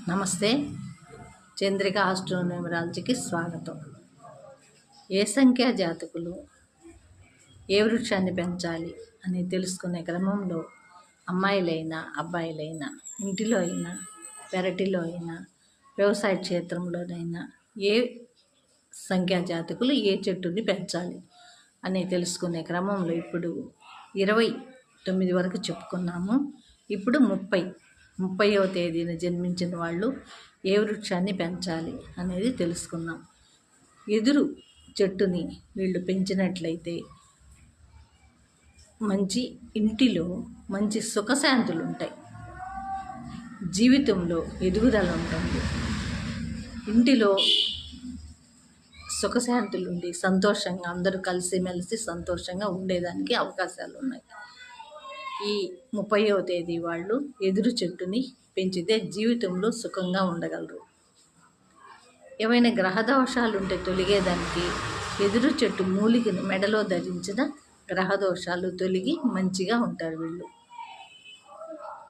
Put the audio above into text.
నమస్తే. చంద్రిక ఆస్ట్రోన్యూమరాలజీకి స్వాగతం. ఏ సంఖ్యా జాతకులు ఏ వృక్షాన్ని పెంచాలి అని తెలుసుకునే క్రమంలో అమ్మాయిలైనా అబ్బాయిలైనా, ఇంటిలో అయినా, పెరటిలో అయినా, వ్యవసాయ క్షేత్రంలోనైనా ఏ సంఖ్యా జాతకులు ఏ చెట్టుని పెంచాలి అని తెలుసుకునే క్రమంలో ఇప్పుడు 29 వరకు చెప్పుకున్నాము. ఇప్పుడు 30వ తేదీన జన్మించిన వాళ్ళు ఏ వృక్షాన్ని పెంచాలి అనేది తెలుసుకుందాం. ఎదురు చెట్టుని వీళ్ళు పెంచినట్లయితే మంచి ఇంటిలో మంచి సుఖశాంతులు ఉంటాయి, జీవితంలో ఎదుగుదల ఉంటుంది, ఇంటిలో సుఖశాంతులు ఉండి సంతోషంగా అందరూ కలిసిమెలిసి సంతోషంగా ఉండేదానికి అవకాశాలు ఉన్నాయి. ఈ 30వ తేదీ వాళ్ళు ఎదురు చెట్టుని పెంచితే జీవితంలో సుఖంగా ఉండగలరు. ఏవైనా గ్రహదోషాలు ఉంటే తొలగేదానికి ఎదురు చెట్టు మూలికను మెడలో ధరించిన గ్రహదోషాలు తొలగి మంచిగా ఉంటారు వీళ్ళు.